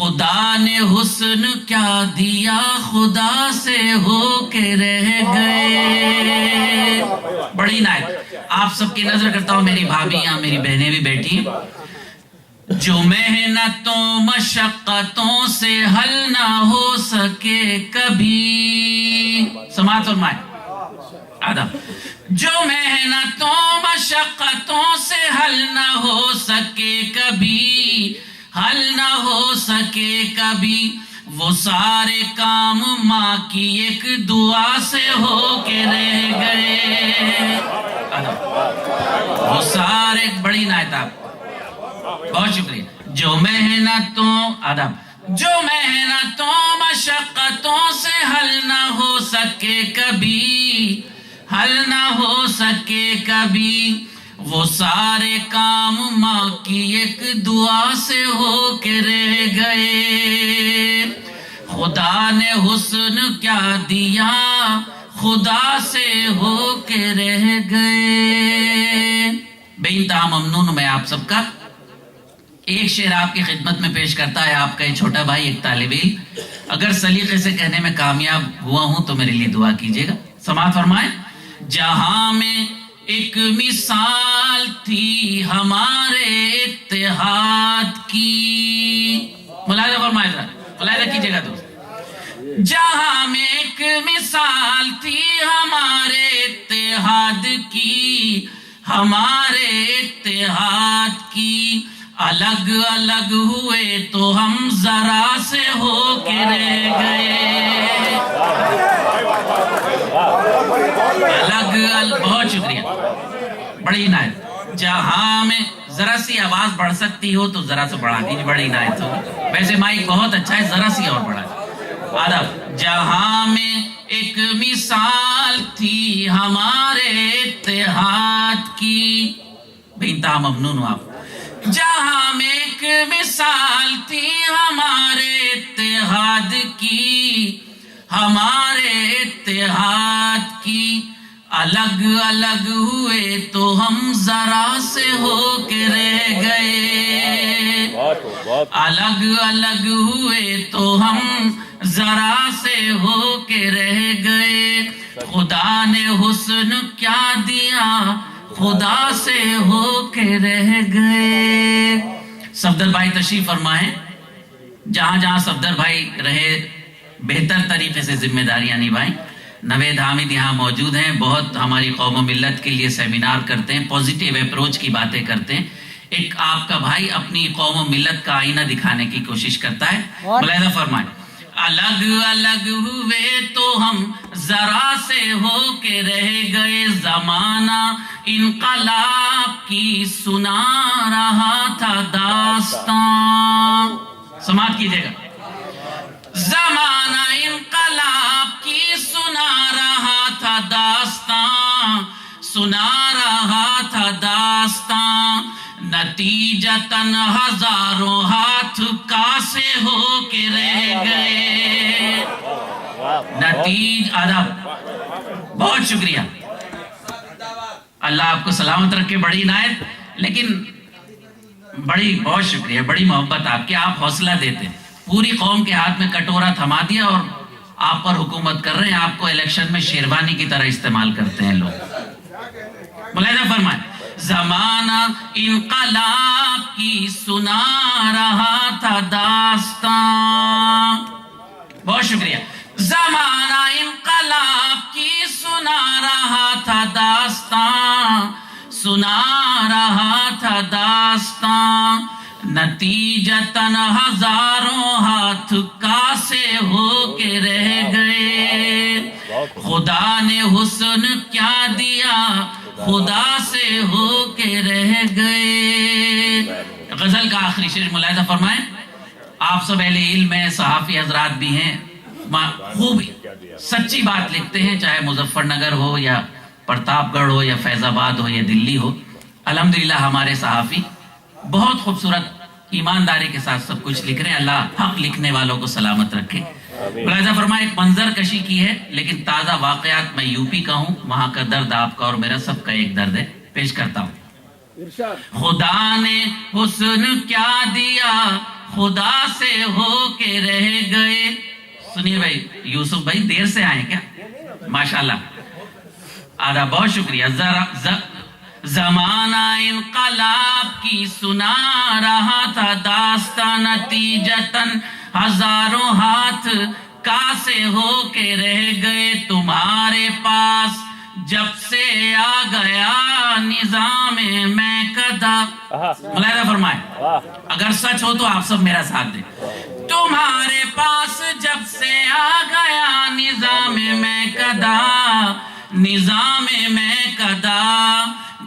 خدا نے حسن کیا دیا خدا سے ہو کے رہ گئے. بڑی نائت. آپ سب کی نظر کرتا ہوں, میری بھابیاں میری بہنیں بھی بیٹھی ہیں. جو محنتوں مشقتوں سے حل نہ ہو سکے کبھی, سماعت فرمائے آدم, جو محنتوں مشقتوں سے حل نہ ہو سکے کبھی, حل نہ ہو سکے کبھی, وہ سارے کام ماں کی ایک دعا سے ہو کے رہ گئے. وہ سارے, بڑی نعت آپ, بہت شکریہ. جو محنتوں آدم, جو محنتوں مشقتوں سے حل نہ ہو سکے کبھی, حل نہ ہو سکے کبھی, وہ سارے کام ماں کی ایک دعا سے ہو کے رہ گئے. خدا نے حسن کیا دیا خدا سے ہو کے رہ گئے. بے انتہا ممنون میں آپ سب کا. ایک شعر آپ کی خدمت میں پیش کرتا ہے آپ کا ایک چھوٹا بھائی, ایک طالب علم. اگر سلیقے سے کہنے میں کامیاب ہوا ہوں تو میرے لیے دعا کیجیے گا. سماعت فرمائیں. جہاں میں ایک مثال تھی ہمارے اتحاد کی, ملاحظہ فرمائے ذرا, ملاحظہ کیجیے گا دوست. جہاں میں ایک مثال تھی ہمارے اتحاد کی, ہمارے اتحاد کی, الگ الگ ہوئے تو ہم ذرا سے ہو کے رہ گئے. الگ بہت شکریہ, بڑی عنایت. جہاں میں ذرا سی آواز بڑھ سکتی ہو تو ذرا سے بڑھا دیجیے, بڑی عنایت ہو. ویسے مائک بہت اچھا ہے, ذرا سی اور بڑھا. آداب. جہاں میں ایک مثال تھی ہمارے اتحاد کی, بے انتہا ممنون ہو آپ. جہاں میں ایک مثال تھی ہمارے اتحاد کی, ہمارے اتحاد کی, الگ الگ ہوئے تو ہم ذرا سے ہو کے رہ گئے. الگ الگ ہوئے تو ہم ذرا سے ہو کے رہ گئے. خدا نے حسن کیا دیا خدا سے ہو کے رہ گئے. صفدر بھائی تشریف فرمائیں. جہاں جہاں صفدر بھائی رہے بہتر طریقے سے ذمہ داریاں نبھائیں. نوید حامد یہاں موجود ہیں, بہت ہماری قوم و ملت کے لیے سیمینار کرتے ہیں, پوزیٹیو اپروچ کی باتیں کرتے ہیں. ایک آپ کا بھائی اپنی قوم و ملت کا آئینہ دکھانے کی کوشش کرتا ہے. ملاحظہ فرمائیں. الگ الگ ہوئے تو ہم ذرا سے ہو کے رہ گئے. زمانہ انقلاب کی سنا رہا تھا داستان. سماعت کیجیے گا. زمانہ انقلاب کی سنا رہا تھا داستان, سنا رہا تھا داستان. نتیجتاً ہزاروں ہاتھ کاسے ہو کے رہ گئے. آداب. بہت شکریہ, اللہ آپ کو سلامت رکھے. بڑی عنایت, لیکن بڑی بہت شکریہ, بڑی محبت آپ کی. آپ حوصلہ دیتے ہیں. پوری قوم کے ہاتھ میں کٹورا تھما دیا اور آپ پر حکومت کر رہے ہیں. آپ کو الیکشن میں شیروانی کی طرح استعمال کرتے ہیں لوگ. ملاحظہ فرمائیں. زمانہ انقلاب کی سنا رہا تھا داستان. بہت شکریہ. زمانہ انقلاب کی سنا رہا تھا داستان, سنا رہا تھا داستان. نتیجتاً ہزاروں ہاتھ کاسے ہو کے رہ گئے. خدا نے حسن کیا دیا خدا سے ہو کے رہ گئے. غزل کا آخری شعر ملاحظہ فرمائیں. آپ سب اہل علم ہیں, صحافی حضرات بھی ہیں, خوب سچی بات لکھتے ہیں, چاہے مظفر نگر ہو یا پرتاپ گڑھ ہو یا فیض آباد ہو یا دلی ہو. الحمدللہ ہمارے صحافی بہت خوبصورت ایمانداری کے ساتھ سب کچھ لکھ رہے ہیں. اللہ حق لکھنے والوں کو سلامت رکھے. ملاحظہ فرمائے. ایک منظر کشی کی ہے, لیکن تازہ واقعات. میں یو پی کا ہوں, وہاں کا درد آپ کا اور میرا سب کا ایک درد ہے. پیش کرتا ہوں. خدا نے حسن کیا دیا خدا سے ہو کے رہ گئے. سنیے بھائی یوسف بھائی دیر سے آئے کیا؟ ماشاءاللہ آدھا بہت شکریہ. زمانہ انقلاب کی سنا رہا تھا داستان نتیجتاً ہزاروں ہاتھ کاسے ہو کے رہ گئے تمہارے پاس جب سے آ گیا نظام میں قدا. ملاحظہ فرمائے اگر سچ ہو تو آپ سب میرا ساتھ دیں. تمہارے پاس جب سے آ گیا نظام میں قدا نظام میں قدا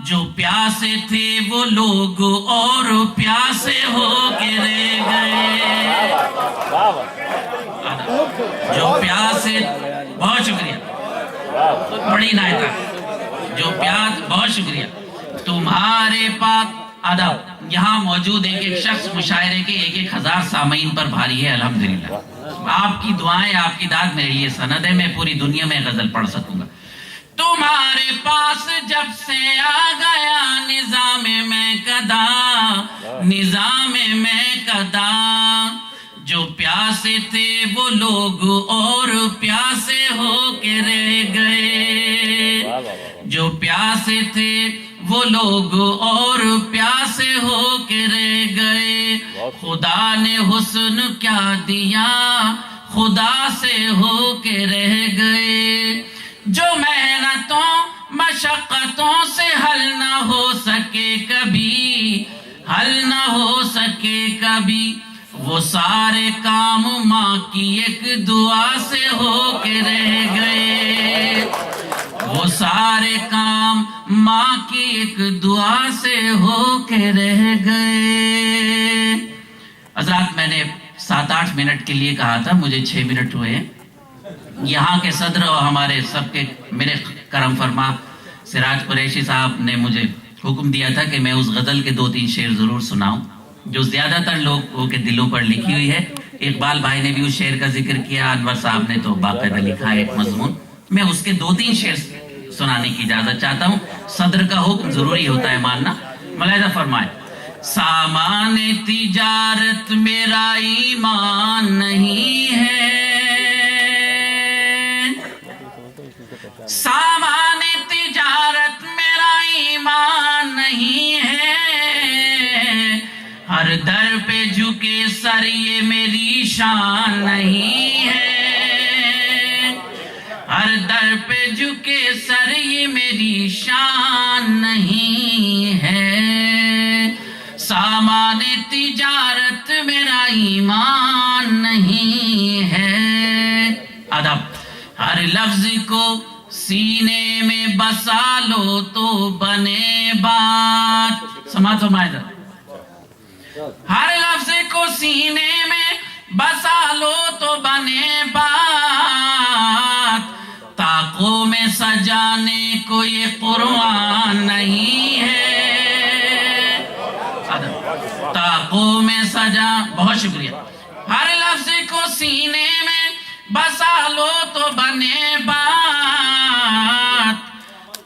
جو پیاسے تھے وہ لوگ اور پیاسے ہو کے رہ گئے. جو پیاسے بہت شکریہ بڑی نائتا جو پیاس بہت شکریہ تمہارے پاس. آداب یہاں موجود ایک شخص مشاعرے کے 1000 سامعین پر بھاری ہے الحمدللہ. آپ کی دعائیں آپ کی داد میرے لیے سند ہے. میں پوری دنیا میں غزل پڑھ سکوں گا. تمہارے پاس جب سے آ گیا نظام میں قدا نظام میں قدا جو پیاسے تھے وہ لوگ اور پیاسے ہو کے رہ گئے. جو پیاسے تھے وہ لوگ اور پیاسے ہو کے رہ گئے. خدا نے حسن کیا دیا خدا سے ہو کے رہ گئے. جو محنتوں مشقتوں سے حل نہ ہو سکے کبھی حل نہ ہو سکے کبھی وہ سارے کام ماں کی ایک دعا سے ہو کے رہ گئے. وہ سارے کام ماں کی ایک دعا سے ہو کے رہ گئے. حضرات میں نے 7-8 منٹ کے لیے کہا تھا مجھے 6 منٹ ہوئے. یہاں کے صدر اور ہمارے سب کے میرے کرم فرما سراج قریشی صاحب نے مجھے حکم دیا تھا کہ میں اس غزل کے 2-3 شعر ضرور سناؤں جو زیادہ تر لوگوں کے دلوں پر لکھی ہوئی ہے. اقبال بھائی نے بھی اس شعر کا ذکر کیا, انور صاحب نے تو باقاعدہ لکھا ہے ایک مضمون. میں اس کے 2-3 شعر سنانے کی اجازت چاہتا ہوں. صدر کا حکم ضروری ہوتا ہے ماننا. ملاحظہ فرمائے سامان تجارت میرا ایمان نہیں ہے سامان تجارت میرا ایمان نہیں ہے ہر در پہ جھکے سر یہ میری شان نہیں ہے ہر در پہ جھکے سر یہ میری شان نہیں ہے سامان تجارت میرا ایمان نہیں ہے. ادب ہر لفظ کو سینے میں بسا لو تو بنے بات. سماعت فرمائے ذرا. ہر لفظ کو سینے میں بسا لو تو بنے بات. طاقوں میں سجانے کو یہ قرآن نہیں ہے طاقوں میں سجا. بہت شکریہ. ہر لفظ کو سینے میں بسا لو تو بنے بات.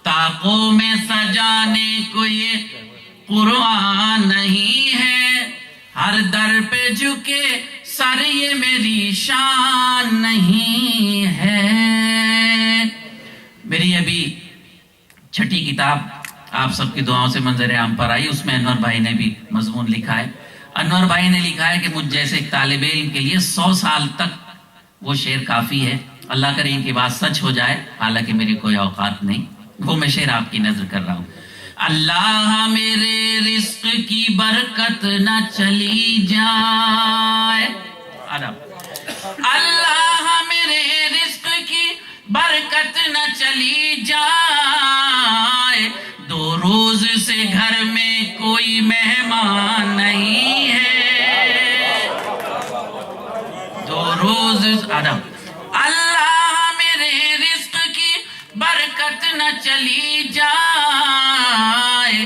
طاقوں میں سجانے کو یہ قرآن نہیں ہے ہر در پہ جھکے سر یہ میری شان نہیں ہے. میری ابھی 6ٹھی کتاب آپ سب کی دعاؤں سے منظر عام پر آئی. اس میں انور بھائی نے بھی مضمون لکھا ہے. انور بھائی نے لکھا ہے کہ مجھ جیسے ایک طالب علم کے لیے 100 سال تک وہ شعر کافی ہے. اللہ کرے ان کی بات سچ ہو جائے, حالانکہ میری کوئی اوقات نہیں. وہ میں شعر آپ کی نظر کر رہا ہوں. اللہ میرے رزق کی برکت نہ چلی جائے. اللہ میرے رزق کی برکت نہ چلی جائے. 2 روز سے گھر میں کوئی مہمان نہیں ہے 2 روز. اللہ میرے رزق کی برکت نہ چلی جائے.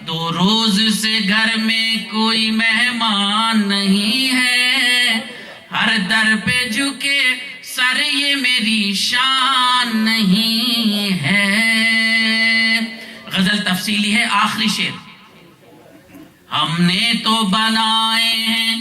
2 روز سے گھر میں کوئی مہمان نہیں ہے ہر در پہ جھکے سر یہ میری شان نہیں ہے. غزل تفصیلی ہے. آخری شعر. ہم نے تو بنائے ہیں